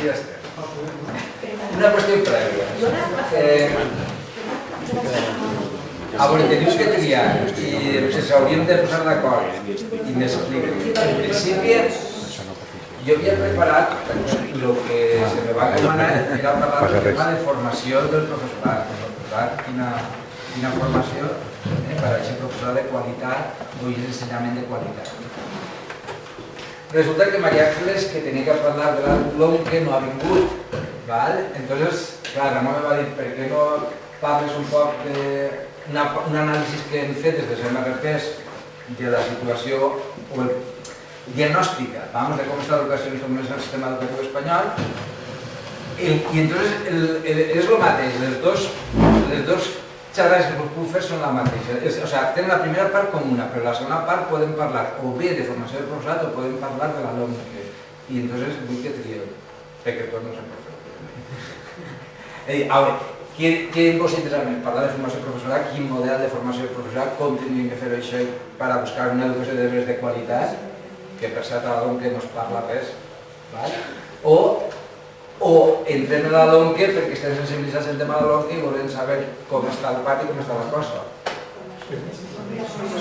així ja estem. Una qüestió prèvia. A veure, teniu que triar i s'haurien de posar d'acord i m'expliquen. En principi, jo havia preparat el que se me va demanar era parlar del tema de formació del professorat, quina formació per a aquest professorat de qualitat o ensenyament de qualitat. Resulta que María Ángeles, que tenia que parlar de l'ONCE, no ha vingut. Entonces, clar, Ramon me va dir, per què no parles un poc d'un anàlisi que hem fet des de MRPs de la situació diagnòstica, de com està l'educació en el sistema educatiu espanyol, i entonces és el mateix, les dos xerrades que puc fer són la mateixa. O sigui, tenen la primera part comuna, però la segona part podem parlar o bé de formació del professorat o podem parlar de la LOMCE. I entonces vull que trieu, perquè tots no se'n pot fer. A veure, què vos interessa més? Parlar de formació professoral, quin model de formació professoral, com tindríem que fer això per a buscar una educació de qualitat, que per cert a la LOMCE no es parla res, o entrem a la LOMCE perquè estem sensibilitzats en el tema de la LOMCE i volem saber com està el pati i com està la cosa.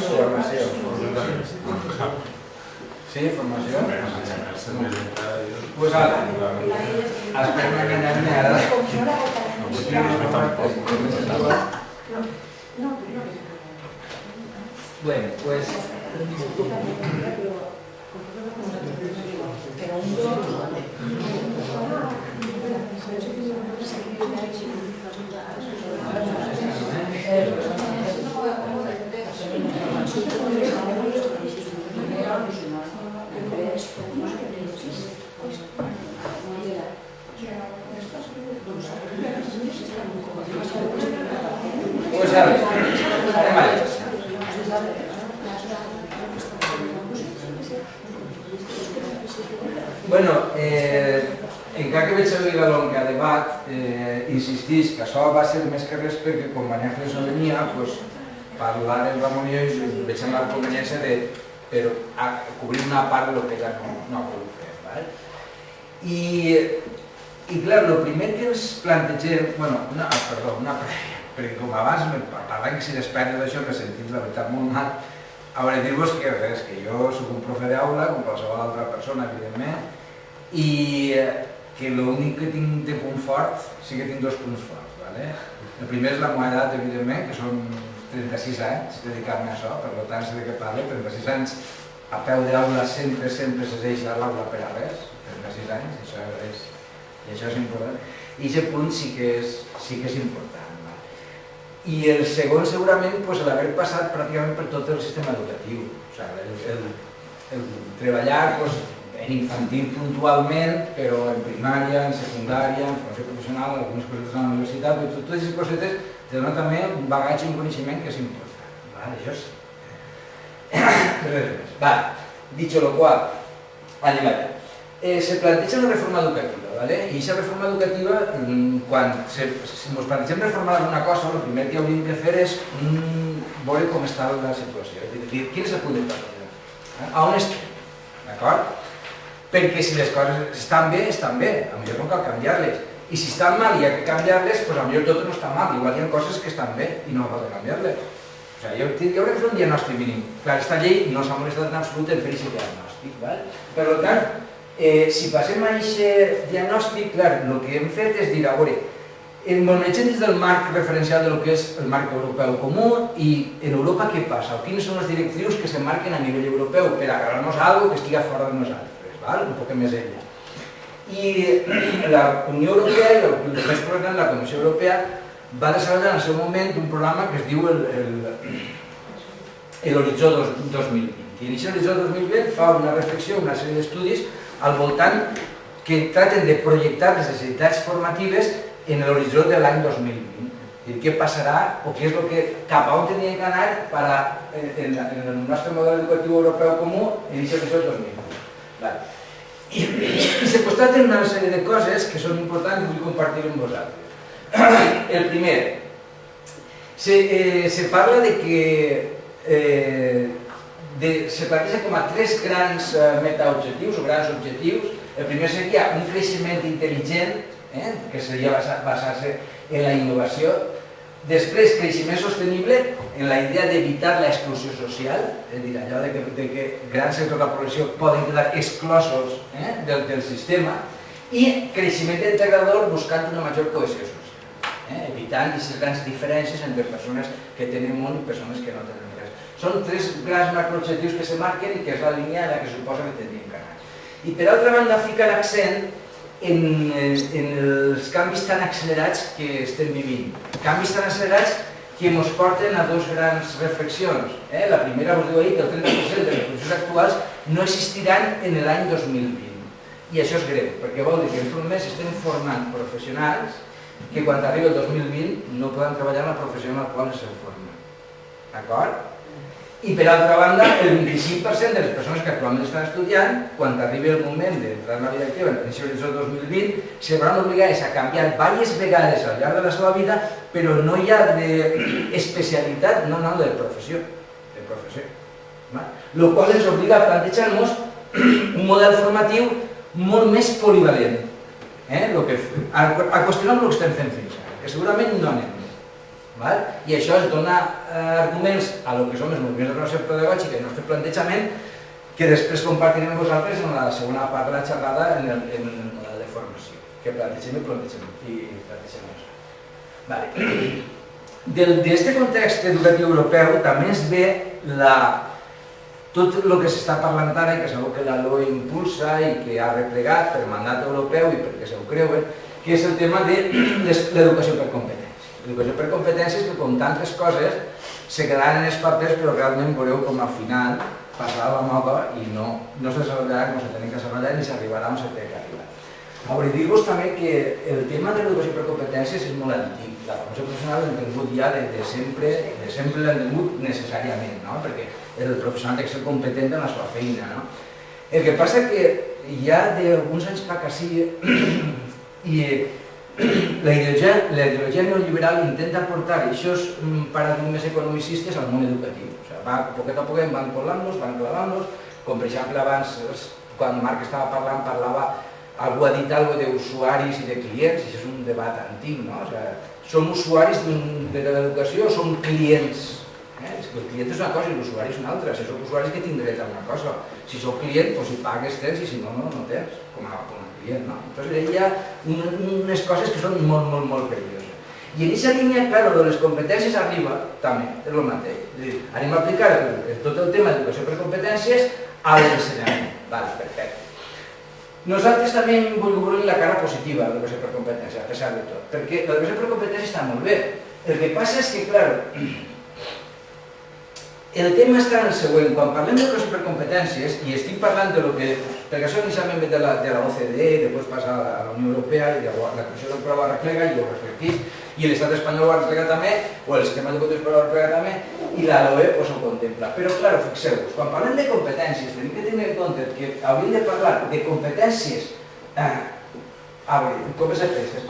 Formació. Sí, formació? Pues ara, esperem que anem ara. Bueno, pues... Pues a ver, anem allà. Bueno, encara que veig servir la LOMCE a debat, insistís que això va ser més que res perquè quan María Ángeles no venia, parlar amb Ramon i jo veig amb la conveniència de cobrir una part del que ja no ha pogut fer. I clar, el primer que ens plantegem, una prèvia, perquè com abans parlant que si despertes d'això que sentim la veritat molt mal, a veure, dir-vos que res, que jo soc un profe d'aula, com qualsevol altra persona, evidentment, i que l'únic que tinc de punt fort, sí que tinc dos punts forts. El primer és la meva edat, evidentment, que són 36 anys dedicant-me a això, per tant sé de què parlo, 36 anys a peu d'aula sempre se deixa l'aula per a res, 36 anys, i això és important. I aquest punt sí que és important. I el segon segurament l'haver passat pràcticament per tot el sistema educatiu, el treballar en infantil puntualment, però en primària, en secundària, en formació professional, algunes cosetes a la universitat, totes aquestes cosetes te donen també un bagatge i un coneixement que és important. Això és... Res més. Dicho lo cual, anem allà. Se planteja una reforma educativa, i aquesta reforma educativa, quan ens plantegem reformar alguna cosa, el primer que hauríem de fer és veure com està la situació, és a dir, quin és el punt de partida, a on estem, d'acord? Perquè si les coses estan bé, potser no cal canviar-les, i si estan mal i hi ha que canviar-les, potser tot no està mal, igual hi ha coses que estan bé i no cal canviar-les. O sigui, jo hauré de fer un diagnòstic mínim. Clar, aquesta llei no s'ha molestat en absolut en fer aquest diagnòstic, per tant, si passem a aquest diagnòstic, clar, el que hem fet és dir, a veure, ens manegem dins del marc referencial del que és el marc europeu comú i en Europa què passa? O quines són les directrius que se marquen a nivell europeu per agarrar-nos a alguna cosa que estigui fora de nosaltres, un poc més enllà. I la Unió Europea, i més concretament la Comissió Europea, va desenvolupar en el seu moment un programa que es diu l'Horitzó 2020. I en aquest Horitzó 2020 fa una reflexió, una sèrie d'estudis al voltant que traten de projectar les necessitats formatives en l'horitzó de l'any 2020. Què passarà o què és el que cap a on tenia que anar en el nostre model educatiu europeu comú en aquest horitzó 2020. I se constaten una sèrie de coses que són importants i vull compartir amb vosaltres. El primer, se parla de que se planteja com a tres grans metaobjectius o grans objectius El primer seria un creixement intel·ligent, que seria basar-se en la innovació. Després, creixement sostenible, en la idea d'evitar l'exclusió social, és a dir, allò de que grans sectors de la població poden quedar exclosos del sistema, i creixement integrador buscant una major cohesió social, evitant aquestes grans diferències entre persones que tenen molt i persones que no tenen res. Són tres grans macroobjectius que se marquen i que és la línia en la que suposa que tindríem que anar. I per altra banda, fica l'accent en els canvis tan accelerats que estem vivint. Canvis tan accelerats que ens porten a dues grans reflexions. La primera, us diu ahir, que el 30% de les professions actuals no existiran en l'any 2020. I això és greu, perquè vol dir que en un mes estem formant professionals que quan arribi el 2020 no poden treballar en la professió en la qual es formen. D'acord? I per altra banda, el 25% de les persones que actualment estan estudiant, quan arribi el moment d'entrar en la vida activa, en l'inici del 2020, se veuran obligades a canviar diverses vegades al llarg de la seva vida, però no hi ha d'especialitat, no, de professió. El qual ens obliga a plantejar-nos un model formatiu molt més polivalent, a qüestionar el que estem fent fins ara, que segurament no anem. I això ens dona arguments a lo que són els moviments de renovació pedagògica i el nostre plantejament, que després compartirem amb vosaltres en la segona part de la xerrada en el model de formació, que plantegem i plantegem això. D'aquest context educatiu europeu també es ve tot el que s'està parlant ara i que segur que la LOE impulsa i que ha replegat per mandat europeu i perquè se ho creuen, que és el tema de l'educació per competències. L'educació per competències que, com tantes coses, se quedaran en els papers, però realment veureu com al final passarà la moda i no se desenvoluparà com se tenen que desenvolupar ni s'arribarà on se té que arribar. Vull dir-vos també que el tema de l'educació per competències és molt antic. La formació professional l'hem tingut ja de sempre l'hem tingut necessàriament, perquè el professional té que ser competent en la seva feina. El que passa que ja d'alguns anys cap així i la ideologia neoliberal intenta portar aquests paradigmes economicistes al món educatiu. Poquet a poquet van clavant-los, com per exemple abans, quan Marc estava parlant, parlava, algú ha dit alguna cosa d'usuaris i de clients, i això és un debat antic, no? Som usuaris de l'educació o som clients? El client és una cosa i l'usuari és una altra. Si sou usuaris que tindré dret a una cosa. Si sou client, si pagues tens i si no, no tens, com a client. Llavors hi ha unes coses que són molt, molt, molt perilloses. I en aquesta línia, clar, de les competències arriba també, és el mateix. És a dir, anem a aplicar tot el tema d'educació per competències a l'ensenyament. Perfecte. Nosaltres també hem volgut la cara positiva de l'educació per competències, a pesar de tot, perquè l'educació per competències està molt bé. El que passa és que, clar, el tema està en el següent. Quan parlem d'educació per competències, i estic parlant de lo que, perquè això inicialment ve de la OCDE, després passa a la Unió Europea, i la Comissió Europea ho arreplega i ho reflecteix, i l'Estat espanyol ho arreplega també, o el sistema educatiu espanyol ho arreplega també, i la LOE ho contempla. Però, clar, fixeu-vos, quan parlem de competències, tenim que tenir en compte que hauríem de parlar de competències,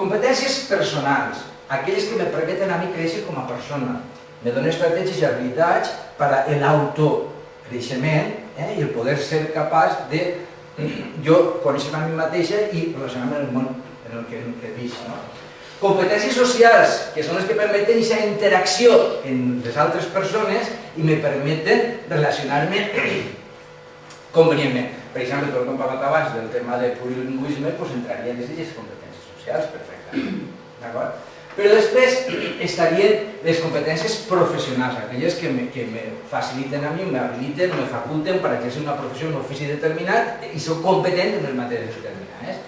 competències personals, aquelles que me permeten a mi créixer com a persona, me donen estratègies i habilitats per a l'autocreixement i el poder ser capaç de jo conèixer a mi mateixa i relacionar-me en el món en el que visc. Competències socials, que són les que permeten aquesta interacció amb les altres persones i me permeten relacionar-me convenientment. Per exemple, tot el que hem parlat abans del tema de plurilingüisme, entraria dins d'aquestes competències socials perfectament. D'acord? Però després estarien les competències professionals, aquelles que me faciliten a mi, m'habiliten, me faculten per exercir una professió, un ofici determinat i soc competent en les matèries determinades.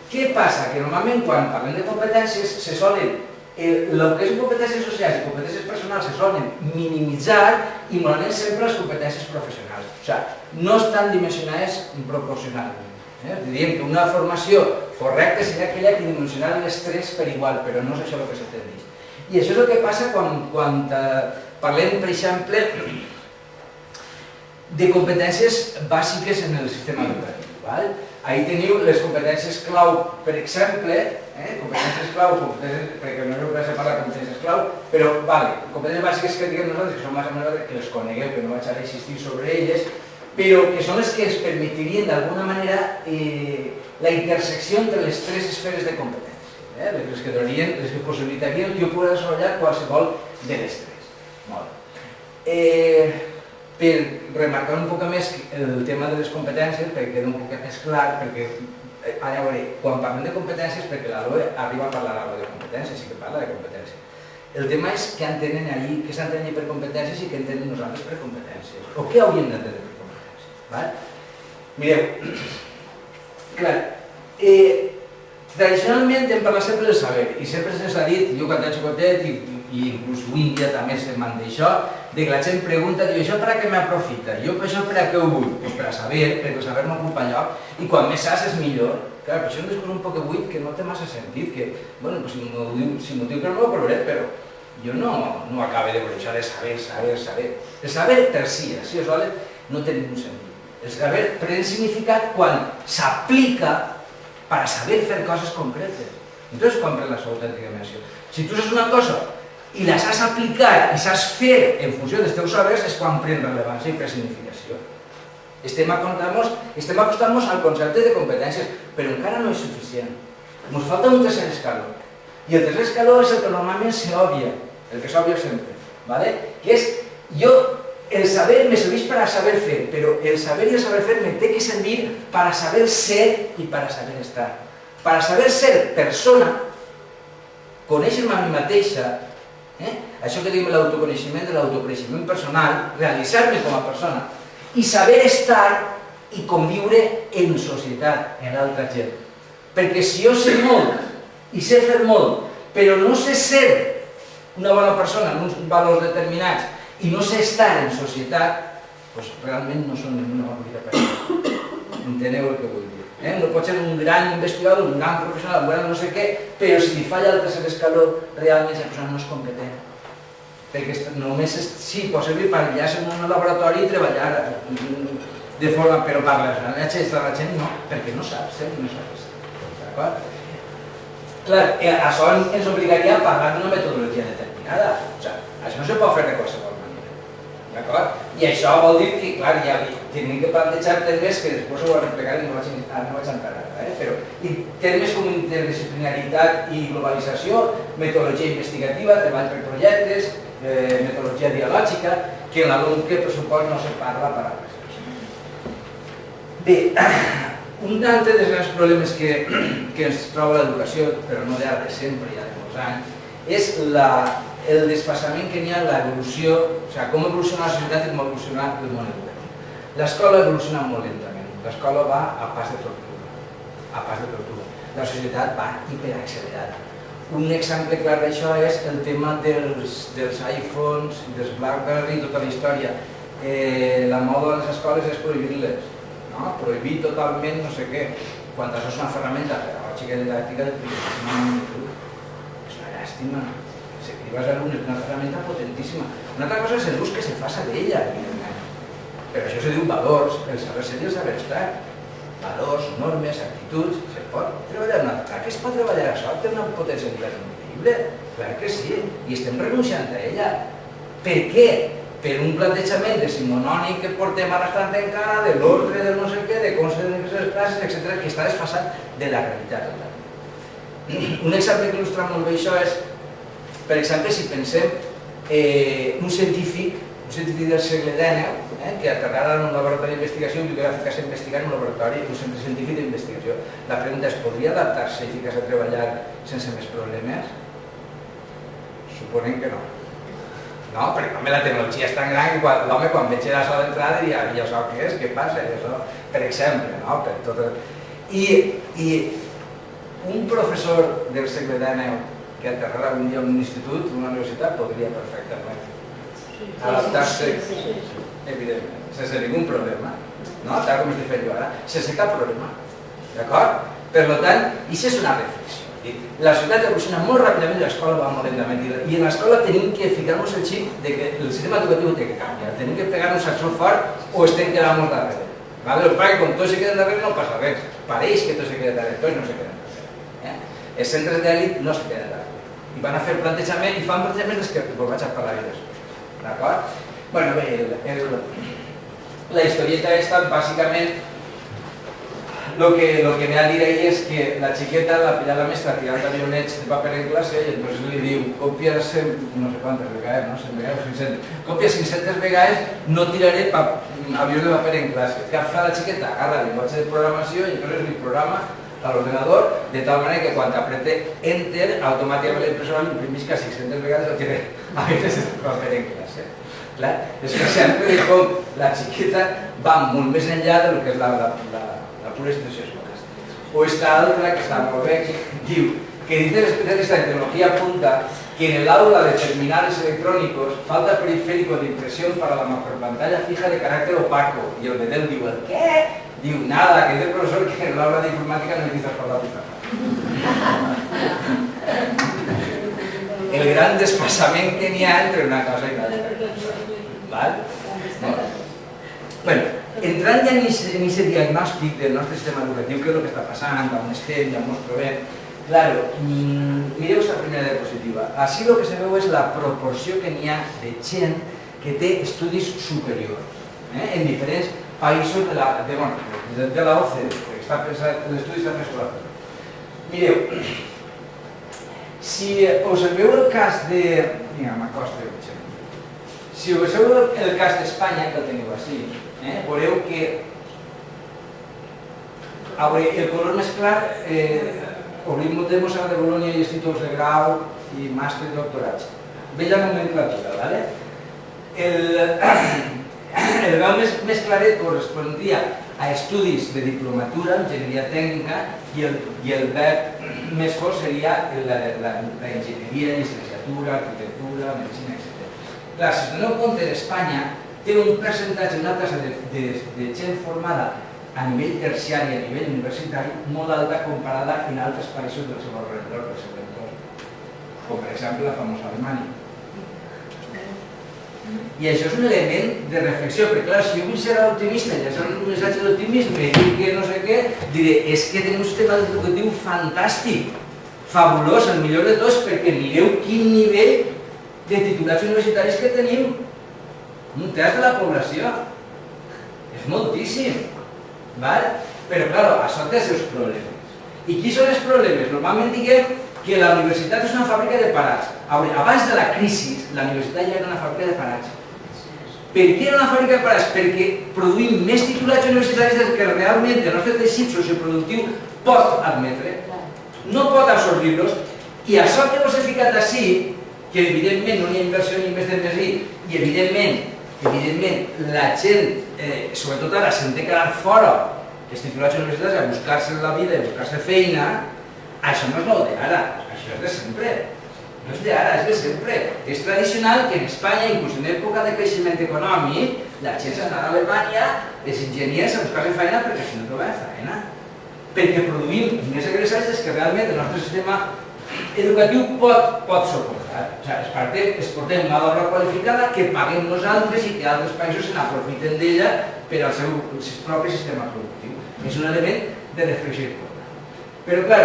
Què passa? Que normalment quan parlem de competències se solen, el que són competències socials i competències personals se solen minimitzar i normalment sempre les competències professionals. O sigui, no estan dimensionades proporcionalment. Diríem que una formació correcta seria aquella que dimensionava les tres per igual, però no és això el que s'entendeix. I això és el que passa quan parlem, per exemple, de competències bàsiques en el sistema educatiu. Ahí teniu les competències clau, per exemple, competències clau, perquè no heu de parlar de competències clau, però competències bàsiques que diguem nosaltres, que són més o menys que les conegueu, que no vaig ara insistir sobre elles, però que són les que ens permetrien d'alguna manera la intersecció entre les tres esferes de competència, les que possibilitarien que jo pugui desenvolupar qualsevol de les tres. Per remarcar un poc més el tema de les competències, perquè queda un poc més clar, perquè quan parlem de competències, perquè la LOE arriba a parlar de competències, sí que parla de competències. El tema és què entenen allí, què s'entenen per competències i què entenen nosaltres per competències, o què hauríem d'entendre per competències. Mireu, clar, tradicionalment hem parlat sempre del saber, i sempre se'ns ha dit, jo quan era xocotet, i inclús avui en dia també se'n man d'això, de que la gent pregunta, diu, això per a què m'aprofita? Jo això per a què ho vull? Doncs per a saber, perquè el saber m'ocupa lloc, i quan més saps és millor. Clar, però això és un discurs un poc buit que no té massa sentit, que, bueno, si m'ho diu que no ho provaré, però jo no acabe de bruixar de saber. El saber per si sola no té ningú sentit. El saber pren significat quan s'aplica per a saber fer coses concretes. Entonces, quan pren la seva autèntica dimensió. Si tu saps una cosa i la saps aplicar i saps fer en funció dels teus sabers, és quan pren rellevància i pren significació. Estem acostant-nos al concepte de competències, però encara no és suficient. Ens falta un tercer escaló. I el tercer escaló és el que normalment s'obvia, el que s'obvia sempre, que és, el saber me serveix per a saber fer, però el saber i el saber fer me té que servir per a saber ser i per a saber estar. Per a saber ser persona, conèixer-me a mi mateixa, això que diguem l'autoconeixement personal, realitzar-me com a persona, i saber estar i conviure en societat, en l'altra gent. Perquè si jo sé molt i sé fer molt, però no sé ser una bona persona en uns valors determinats i no sé estar en societat, doncs realment no són una bona persona. Enteneu el que vull dir? No pot ser un gran investigador, un gran professional, un gran no sé què, però si li falla el tercer escaló, realment la persona no és competent. Perquè només sí, pot servir per enllaçar en un laboratori i treballar de forma, però per l'aprenentatge de la gent no, perquè no saps ser i no saps ser. D'acord? Clar, això ens obligaria a parlar d'una metodologia determinada. Això no se pot fer de qualsevol manera. D'acord? I això vol dir que, clar, ja tenim que plantejar termes que després ho vaig explicar i no vaig encarar. Però termes com interdisciplinaritat i globalització, metodologia investigativa, treball per projectes, metodologia dialògica, que en l'algun que pressupost no se parla per a res. Bé, un altre dels grans problemes que ens troba l'educació, però no d'ara de sempre, ja de molts anys, és el desfasament que n'hi ha en l'evolució, o sigui, com evoluciona la societat i com evoluciona el món educatiu. L'escola evoluciona molt lentament, l'escola va a pas de tortuga, la societat va hiperaccelerada. Un exemple clar d'això és el tema dels iPhones, dels BlackBerry i tota la història. La moda de les escoles és prohibir-les, prohibir totalment no sé què, quan això és una ferramenta pedagògica i didàctica de primeríssima. És una llàstima. Si vas a l'alumne una ferramenta potentíssima. Una altra cosa és l'ús que se faça d'ella, evidentment. Però això se diu valors, el saber ser i el saber estar. Valors, normes, actituds, se pot treballar una altra. Clar que es pot treballar això, té una potencialitat increïble, clar que sí, i estem renunciant a ella. Per què? Per un plantejament decimonònic que portem arrastrant encara, de l'ordre, del no sé què, de com se den les classes, etc., que està desfasat de la realitat. Un exemple que il·lustra molt bé això és, per exemple, si pensem un científic del segle XIX, que aterrarà en un laboratori d'investigació i que va investigar en un laboratori, un centre científic d'investigació. La pregunta és, podria adaptar-se i ficar-se a treballar sense més problemes? Suponem que no. No, perquè la tecnologia és tan gran que l'home quan veig això d'entrada diria, i això què és? Què passa? Per exemple, no? I un professor del segle XIX que aterrarà un dia en un institut, en una universitat, podria perfectament adaptar-se, evidentment, sense ningú problema, no? Tal com estic fent jo ara, sense cap problema, d'acord? Per tant, això és una reflexió. La societat evoluciona molt ràpidament i l'escola va molt lentament. I en l'escola tenim que ficar-nos el xip de que el sistema educatiu té que canviar, tenim que pegar-nos al sol fort o estem quedant-nos darrere. Perquè com tots se queden darrere no passa res, pareix que tots se queden darrere, tots no se queden darrere. Els centres d'elit no se queden darrere. I van a fer plantejament i fan plantejaments que vaig a parlar després. D'acord? Bé, la historieta esta, básicamente, lo que ve a dir ahí és que la xiqueta la pilla la mestra tirant avionets de paper en classe i entonces li diu, copia no sé quantes vegades, no? 100 vegades o 500. Copia 500 vegades, no tiraré avions de paper en classe. Què fa la xiqueta? Agarra el llenguatge de programació i entonces li programa a l'ordenador de tal manera que quan aprete Enter, automàticament l'impressora l'imprimís que 600 vegades el tira aviones de paper en classe. Clar, és un exemple de com la xiqueta va molt més enllà del que és la pura extensió estocàstica. O esta altra, que està molt bé, diu que dice el especialista en tecnología apunta que en el aula de terminales electrónicos falta periférico de impresión para la macropantalla fija de carácter opaco. Y el Bedel diu, ¿el qué? Diu, nada, que dice el profesor que en el aula de informática no utilizas por la pizarra. El gran desfasament que n'hi ha entre una cosa i l'altra. Val? Bueno, entrant ja en aquest diagnòstic del nostre sistema educatiu, què és el que està passant, on estem, ja ens trobem, claro, mireu la primera diapositiva. Així el que se veu és la proporció que n'hi ha de gent que té estudis superiors en diferents països de la OCDE, que està pensat en l'estudi de preescolar. Mireu, si observeu el cas de... Vinga, m'acosta, si observeu el cas d'Espanya, que el teniu així, veureu que el color més clar, obrimos a de Bologna i instituts de grau i màster i doctorats. Ve la nomenclatura, ¿vale? El grau més claret correspondria a estudis de diplomatura, enginyeria tècnica, i el verb més fort seria l'enginyeria, llicenciatura, arquitectura, medicina, etc. Clar, si us doneu compte, Espanya té un percentatge, una tassa de gent formada a nivell terciari, a nivell universitari, molt alta comparada en altres països del seu alrededor, del seu entorn, com per exemple la famosa Alemanya. I això és un element de reflexió, perquè clar, si jo vull ser optimista i llançar un missatge d'optimisme i dir que no sé què, diré, és que tenim un sistema educatiu fantàstic, fabulós, el millor de tots, perquè mireu quin nivell de titulats universitaris que tenim. Un terç de la població. És moltíssim. Però, clar, això té els seus problemes. I quins són els problemes? Normalment diguem que la universitat és una fàbrica de parats. Abans de la crisi, la universitat ja era una fàbrica de parats. Per què era una fàbrica de parats? Perquè produïm més titulats universitaris del que realment el nostre teixit socioproductiu pot admetre, no pot absorbir-los, i això que us he ficat així, que evidentment no hi ha inversió ni més de més i evidentment la gent, sobretot ara, se'n té que anar fora els titulats universitaris a buscar-se la vida i buscar-se feina, això no és nou d'ara, això és de sempre. No és d'ara, és de sempre. És tradicional que en Espanya, inclús en època de creixement econòmic, la gent s'anava a Alemanya, els enginyers a buscar-se feina perquè si no trobaven feina. Perquè produïm més egressats des que realment el nostre sistema educatiu pot suportar. Exportem una obra qualificada que paguem nosaltres i que altres països se n'aprofiten d'ella per al seu propi sistema productiu. És un element de reflexió important. Però, clar,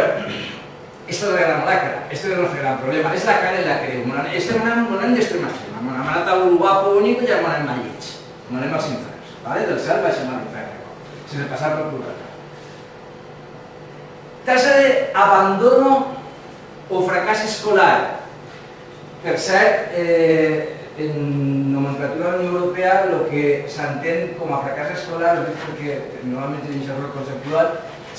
esta és la gran lacra, este és el nostre gran problema, és la cara i la creu. Estem anant d'extrema a extrema, hem anat a un guapo bonic i ja anem al lleig, anem als infers, del cel baixem a l'infern, sense passar per purgatori. Tasa d'abandono o fracàs escolar. Per cert, en nomenclatura de la Unió Europea el que s'entén com a fracàs escolar, perquè normalment tenim un error conceptual,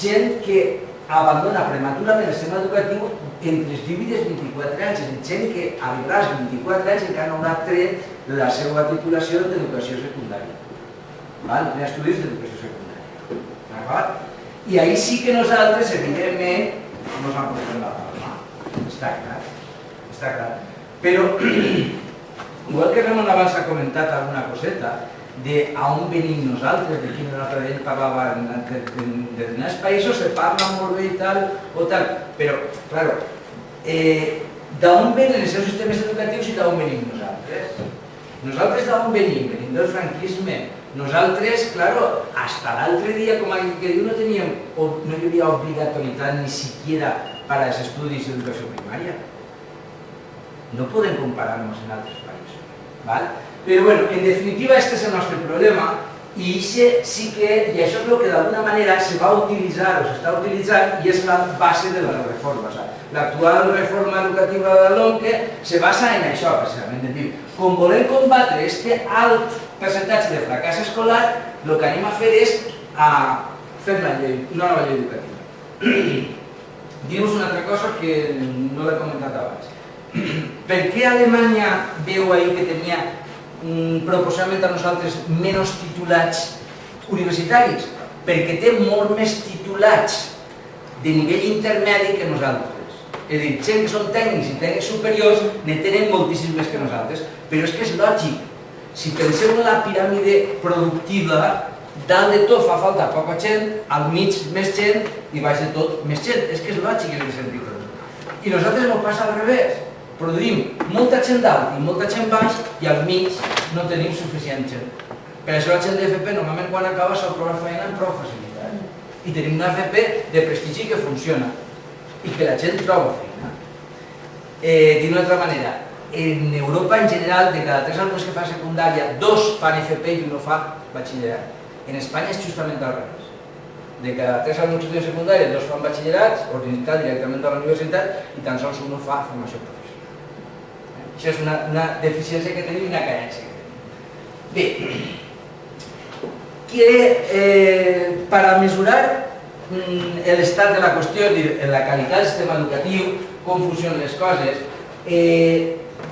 gent que abandona prematurament el sistema educatiu entre els 18 i els 24 anys, gent que arribarà als 24 anys encara no haurà tret la seva titulació d'educació secundària, en estudis d'educació secundària. I ahí sí que nosaltres, evidentment, no ens han posat la palma. Està clar. Però, igual que Ramon abans ha comentat alguna coseta d'on venim nosaltres, de quin altre ell parlava, de determinats països se parla molt bé i tal, però, clar, d'on venen els seus sistemes educatius i d'on venim nosaltres? Nosaltres d'on venim? Venim del franquisme. Nosaltres, clar, fins l'altre dia, com que diu, no hi havia obligatorietat ni siquiera per als estudis d'educació primària. No podem comparar-nos en altres països. Però, en definitiva, aquest és el nostre problema I sí que, i això és el que d'alguna manera se va utilitzar o s'està utilitzant i és la base de la reforma. L'actual reforma educativa de la LOMQE se basa en això, precisament, de dir, com volem combatre aquest alt percentatge de fracàs escolar, el que anem a fer és fer una nova llei educativa. Dius una altra cosa que no l'he comentat abans. Per què Alemanya veu ahir que tenia proposament a nosaltres menys titulats universitaris? Perquè té molt més titulats de nivell intermedi que nosaltres. És a dir, gent que són tècnics i tècnics superiors ne tenen moltíssim més que nosaltres, però és que és lògic. Si penseu en la piràmide productiva, dalt de tot fa falta poca gent, al mig més gent i baix de tot més gent. És que és lògic en aquest sentit. I nosaltres no passa al revés. Produïm molta gent dalt i molta gent baix i al mig no tenim suficient gent. Per això la gent d'FP normalment quan acaba s'ha trobat feina amb prou facilitat. I tenim una FP de prestigi que funciona i que la gent troba feina. D'una altra manera, en Europa en general, de cada 3 alumnes que fa secundària, 2 fan FP i 1 fa batxillerat. En Espanya és justament al revés. De cada 3 alumnes que estudian secundària, 2 fan batxillerats, o directament a la universitat, i tan sols 1 fa formació professional. Això és una deficiència que tenim i una carència que tenim. Bé, para mesurar l'estat de la qüestió, la qualitat del sistema educatiu, com funcionen les coses,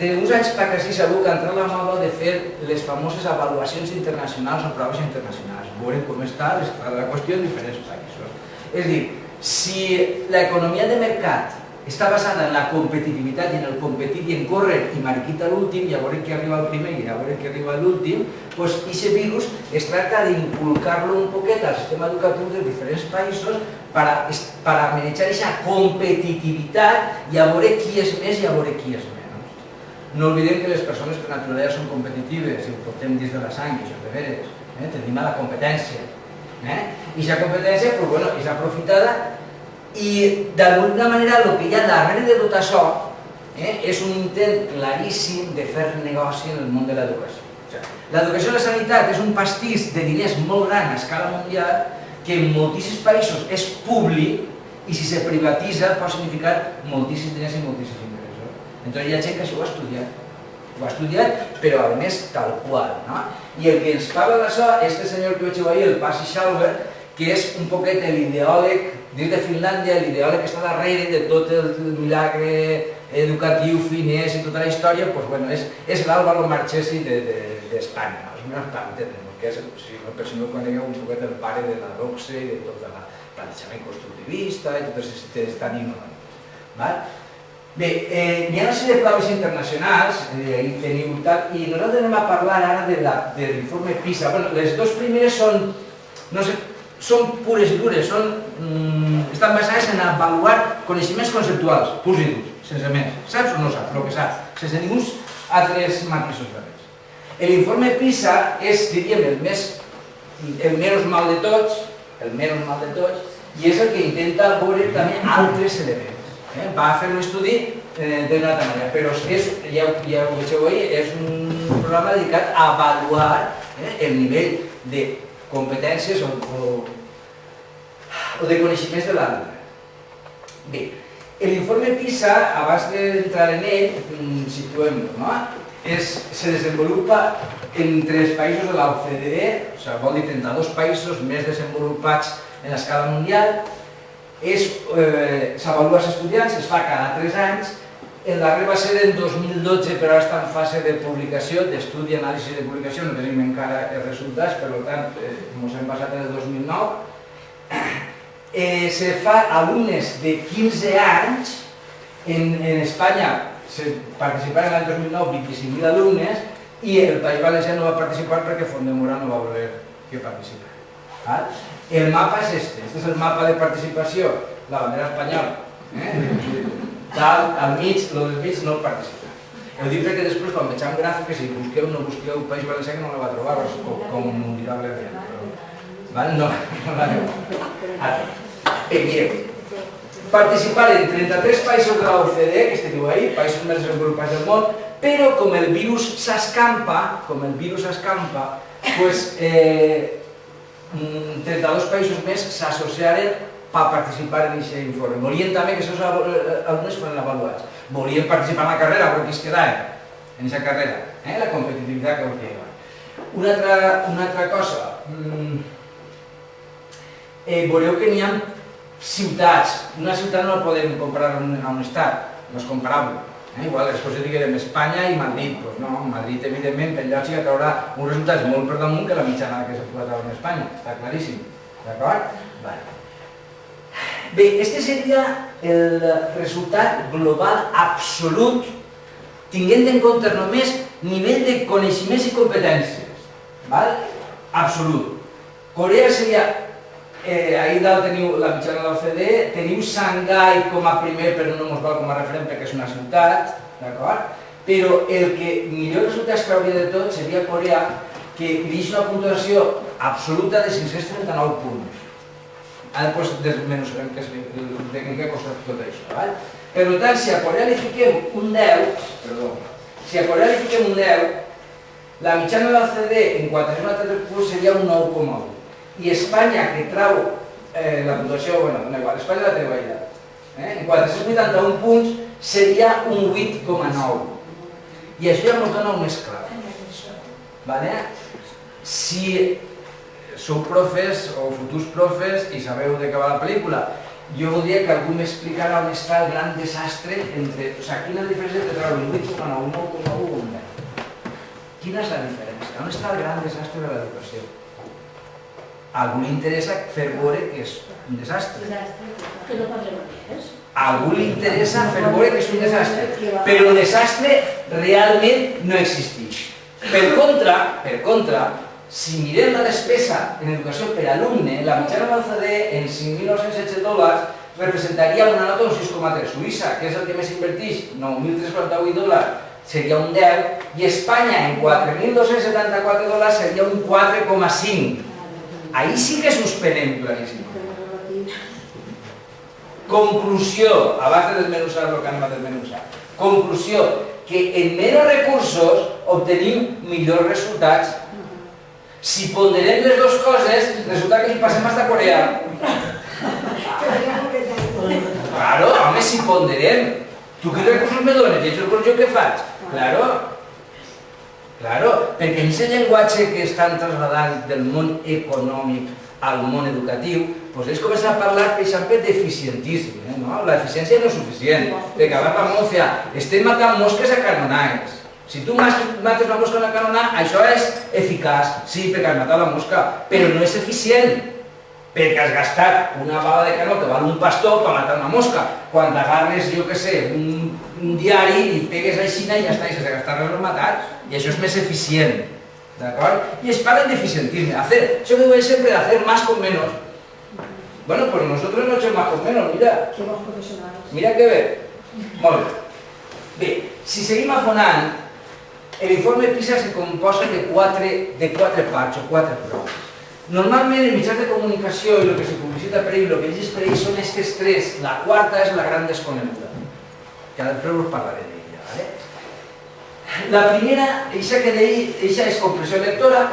d'uns anys per aquí segur que ha entrat la moda de fer les famoses avaluacions internacionals o proves internacionals. Veurem com està la qüestió en diferents països. És a dir, si l'economia de mercat està basada en la competitivitat i en el competir i en córrer i marquita l'últim i a veure qui arriba al primer i a veure qui arriba a l'últim, doncs aquest virus es tracta d'inculcar-lo un poquet al sistema educatiu de diferents països per manejar aquesta competitivitat i a veure qui és més i a veure qui és menys. No oblidem que les persones per naturalesa són competitives i ho portem dins de la sang, això és de veres, tenim a la competència. I aquesta competència és aprofitada i d'alguna manera el que hi ha darrere de tot això és un intent claríssim de fer negoci en el món de l'educació. L'educació i la sanitat és un pastís de diners molt gran a escala mundial que en moltíssims països és públic i si se privatitza pot significar moltíssims diners i moltíssims ingressos. Entonces hi ha gent que això ho ha estudiat, però a més tal qual. I el que ens parla d'això és el senyor que vaig ahir, el Pasi Schauber, que és un poquet l'ideòleg des de Finlàndia, l'ideòleg que està darrere de tot el milagre educatiu, finès i tota la història, és l'Álvaro Marchesi d'Espanya, els meus pares, que és, per si no conegueu, un poquet el pare de la doxe i de tot el plantejament constructivista i totes aquestes idees tan innovadores. Bé, hi ha una sèrie de proves internacionals, i nosaltres anem a parlar ara de l'informe PISA. Les dues primeres són pures i dures, estan basades en avaluar coneixements conceptuals, purs i durs, sense més. Saps o no saps? El que saps, sense ningú altres matisos de res. L'informe PISA és, diríem, el menys mal de tots, i és el que intenta veure també altres elements. Va fer un estudi d'una altra manera, però ja ho veieu ahir, és un programa dedicat a avaluar el nivell de competències o de coneixements de l'alumne. Bé, l'informe PISA, abans d'entrar en ell, situem-lo, se desenvolupa entre els països de l'OCDE, vol dir 32 països més desenvolupats en l'escala mundial, s'avalua als estudiants, es fa cada 3 anys, el darrer va ser en 2012, però ara està en fase de publicació, d'estudi, anàlisi de publicació, no tenim encara els resultats, per tant, ens hem basat en el 2009. Se fa alumnes de 15 anys, en Espanya participaran l'any 2009 25.000 alumnes i el País Valencià no va participar perquè Fondemora no va voler que participara. El mapa és este és el mapa de participació, la bandera espanyola. Dalt, al mig, el del mig no participa. Ho dic perquè després, quan vegem gràfiques, si busqueu o no busqueu País Valencià, que no la va trobar, com un dirable real. No la veu. Mireu, participaren 33 països de l'OCDE, que esteu ahí, països més desenvolupats del món, però com el virus s'escampa, Doncs 32 països més s'associaren per participar en aquest informe. Volien també que aquests alumnes foren avaluats. Volien participar en la carrera, però qui es quedaven en aquesta carrera? La competitivitat que volien. Una altra cosa, veureu que n'hi ha ciutats. Una ciutat no la podem comparar a un estat, no és comparable. Igual, després diguem Espanya i Madrid. Doncs no, Madrid, evidentment, per lògica, traurà uns resultats molt per damunt que la mitjana que s'ha posat ara en Espanya. Està claríssim. D'acord? Bé, este seria el resultat global absolut, tinguent en compte només nivell de coneixements i competències. Absolut. Corea seria... Ahir dalt teniu la mitjana de l'OCDE, teniu Xangai com a primer, però no ens val com a referent perquè és una ciutat, d'acord? Però el que millor resultats que hauria de tot seria Corea, que dirigeix una puntuació absoluta de 539 punts. Ara doncs desmenuzarem en què costa tot això. Per tant, si a Corea li fiquem un 10, la mitjana de l'OCDE en 493 punts seria un 9,1. I Espanya, que trau la puntuació, no igual, Espanya la treu allà, en 481 punts seria un 8,9. I això ja ens dona un més clar. Si sou profes o futurs profes i sabeu de què va la pel·lícula, jo voldria que algú m'explicara on està el gran desastre entre... O sigui, quina diferència entre treure un 8,9, un 9,1 o un 10? Quina és la diferència? On està el gran desastre de l'educació? A algú li interessa fer veure que és un desastre. Que no podrem més. A algú li interessa fer veure que és un desastre. Però el desastre realment no existeix. Per contra, si mirem la despesa en educació per alumne, la mitjana de l'OCDE en $5.916 representaria una nota d'un 6,3. Suïssa, que és el que més inverteix, $9.348, seria un 10, i Espanya en $4.274 seria un 4,5. Ahí sí que suspenem claríssim. Conclusió, abans de desmenuzar el que anem a desmenuzar. Conclusió, que en menys recursos obtenim millors resultats. Si ponderem les dues coses, resulta que hi passem fins a Corea. Claro, home, si ponderem. Tu quins recursos me dones? I això jo què faig? Claro, perquè en aquest llenguatge que estan trasladant del món econòmic al món educatiu, doncs ells comencen a parlar, per exemple, d'eficientisme. L'eficiència no és suficient, perquè abans la mofia, estem matant mosques a canonades. Si tu mates una mosca a una canonada, això és eficaç, sí, perquè has matat la mosca, però no és eficient, perquè has gastat una bala de canó que val un pastor per matar una mosca. Quan t'agarres, jo què sé, un diari i pegues així i ja està, i sense gastar-les l'has matat. I això és més eficient, d'acord? I es parlen d'eficientisme, això que diuen sempre de hacer más con menos. Bueno, pues nosotros no hacemos más con menos, mira. Somos profesionales. Mira que bé. Molt bé. Bé, si seguim afonant, l'informe PISA se composa de quatre parts o quatre proves. Normalment en mitjans de comunicació i el que se publicita per ell, el que ells per ell són aquestes tres. La quarta és la gran desconeguda, que després us parlaré d'ella, d'acord? La primera, aquesta és comprensió lectora,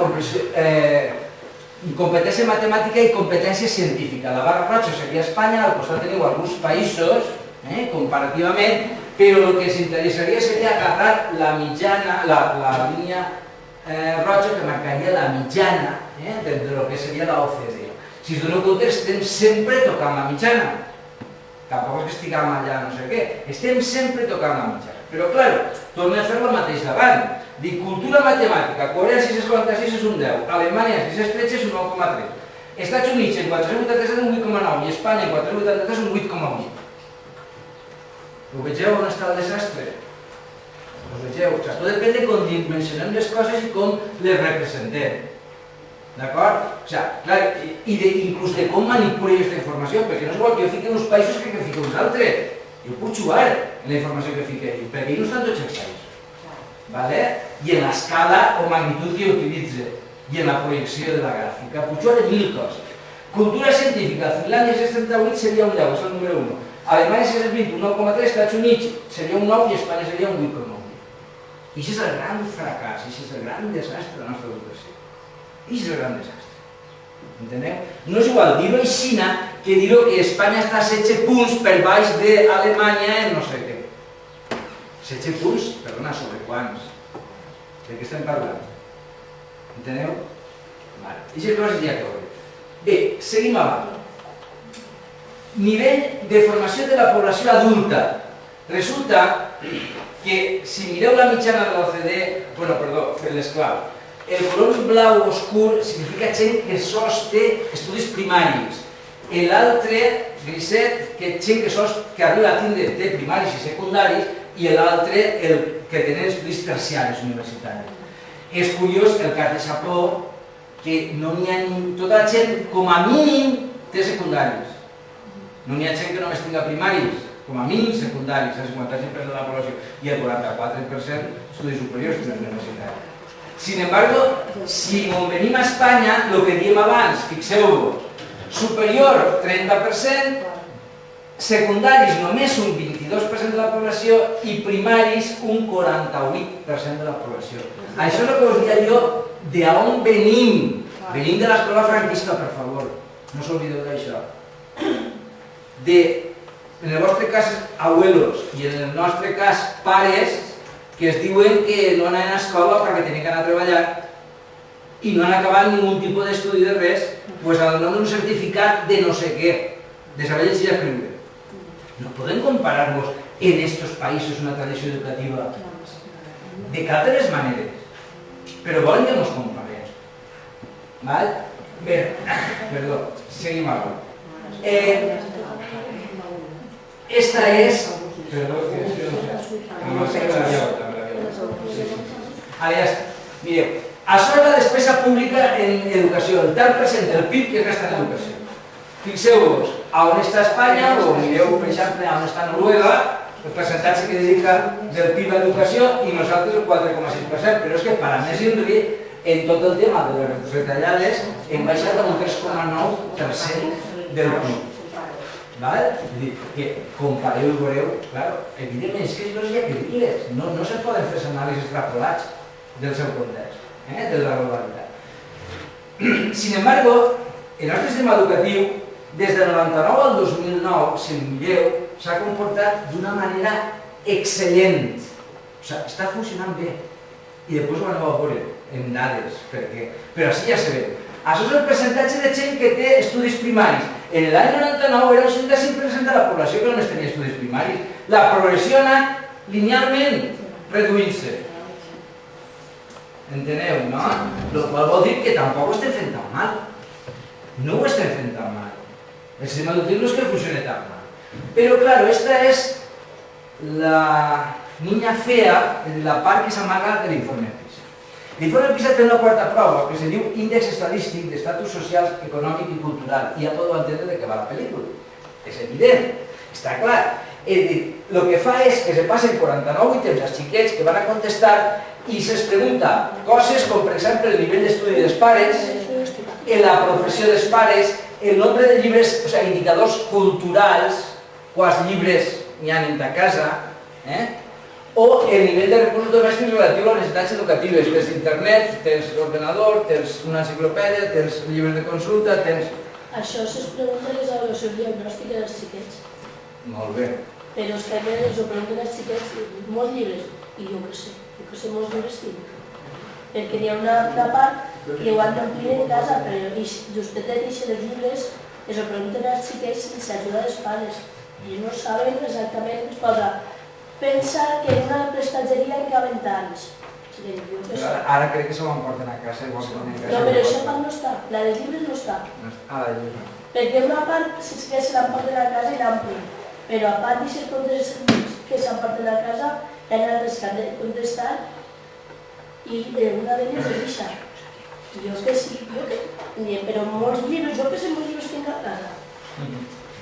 competència matemàtica i competència científica. La barra roja seria Espanya, al costat teniu alguns països, comparativament, però el que ens interessaria seria agarrar la mitjana, la línia roja que marcaria la mitjana del que seria l'OCDE. Si us doneu compte, estem sempre tocant la mitjana. Tampoc és que estiguem allà no sé què, estem sempre tocant la mitjana. Però, clar, tornem a fer el mateix davant. Dic, cultura matemàtica, Corea 646 és un 10, Alemanya 613 és un 9,3, Estats Units en 483 és un 8,9 i Espanya en 483 és un 8,8. Ho vegeu on està el desastre? Ho vegeu? Tot depèn de com dimensionem les coses i com les representem. D'acord? I inclús de com manipula aquesta informació, perquè no és igual que jo fiqui uns països que fiqui uns altres. Jo puc jugar en la informació que fiqui, perquè no estan tots els països. I en l'escala o magnitud que utilitza, i en la projecció de la gràfica. Puc jugar en 1000 coses. Cultura científica, Finlàndia 638 seria un 10, és el número 1. Alemanya 620, un 9,3, Estats Units seria un 9 i Espanya seria un 8,9. I això és el gran fracàs, això és el gran desastre de la nostra educació. I és el gran desastre. Enteneu? No és igual dir-ho així que dir-ho que Espanya està a 16 punts per baix d'Alemanya en no sé què. 16 punts? Perdona, sobre quants? De què estem parlant? Enteneu? Vale. Aquestes coses ja que veurem. Bé, seguim avant. Nivell de formació de la població adulta. Resulta que si mireu la mitjana de l'OCDE, fent l'esclau, el color blau oscur significa gent que sols té estudis primaris. L'altre, griset, gent que arriba a tindre té primaris i secundaris, i l'altre, el que tenen estudis terciaris universitaris. És curiós el cas de Japó, que no n'hi ha tota la gent, com a mínim, té secundaris. No n'hi ha gent que només tinga primaris, com a mínim secundaris, el 55% de la població, i el 44% estudis superiors que tenen universitaris. Sin embargo, si venim a Espanya, el que diem abans, fixeu-vos, superior 30%, secundaris només un 22% de la població i primaris un 48% de la població. Això és el que us diria jo d'on venim. Venim de l'escola franquista, per favor. No s'oblideu d'això. En el vostre cas, abuelos, i en el nostre cas, pares, que es diuen que no anaven a escola perquè tenien que anar a treballar i no han acabat ningú tipus d'estudi de res, doncs al nom d'un certificat de no sé què, de saber llegir i escriure. No podem comparar-nos en estos països una tradició educativa de cap de les maneres, però volen que ens comparem. Bé, perdó, seguim ara. Esta és... Perdó, no sé què ara ja està. Mireu, això és la despesa pública en educació, el tant percent del PIB que es gasta en educació. Fixeu-vos, on està Espanya, o mireu, per exemple, on està Noruega, el percentatge que dedica del PIB a educació i nosaltres el 4,6%, però és que, per a més inri, en tot el tema de les retallades hem baixat a un 3,9% del PIB. Vull dir, que compareu i veureu, evidentment, és que no hi ha que dir-les, no se poden fer anàlisis extrapolats del seu context, de la globalitat. Sin embargo, el nostre sistema educatiu, des del 99 al 2009, si el mireu, s'ha comportat d'una manera excel·lent. O sigui, està funcionant bé. I després ho aneu a veure en dades, però així ja se veu. Això és el percentatge de gent que té estudis primaris. En l'any 99 era el 65% de la població que només tenia estudis primaris. La progressió ha anat linealment reduint-se. Enteneu, no? El qual vol dir que tampoc ho estem fent tan mal. No ho estem fent tan mal. El sistema educatiu no és que funcioni tan mal. Però, clar, esta és la niña fea de la part que s'amaga de l'informe PISA. L'informe PISA té una quarta prova que se diu Índex Estadístic d'Estatus Social, Econòmic i Cultural. I ja podeu entendre de què va la pel·lícula. És evident, està clar. El que fa és que se passen 49 ítems als xiquets que van a contestar i se'ls pregunta coses com, per exemple, el nivell d'estudi dels pares, la professió dels pares, el nombre de llibres, o sigui, indicadors culturals, quants llibres n'hi ha en ta casa, o el nivell de recursos domèstics relatiu a les necessitats educatives. Tens internet, tens ordenador, tens una enciclopèdia, tens llibres de consulta, tens... Això se'ls pregunta les avaluacions diagnòstiques dels xiquets. Molt bé. Però és que els ho pregunten els xiquets molts llibres, i jo què sé, molts llibres sí. Perquè hi ha una part que ho han d'omplir en casa, però justet de deixar els llibres, els ho pregunten als xiquets sense ajuda dels pares. I no saben exactament, es posa... Pensa que en una prestatgeria hi caben tants. Ara crec que se ho emporten a casa. No, però això part no està. La dels llibres no està. Ah, la llibre. Perquè una part si és que se l'emporten a casa i l'amplien. Però a part d'aquestes preguntes que s'emporten a casa, hi ha altres que han de contestar i una d'elles és això. Jo que sí, però molts llibres, jo que sé molts llibres tinc a casa.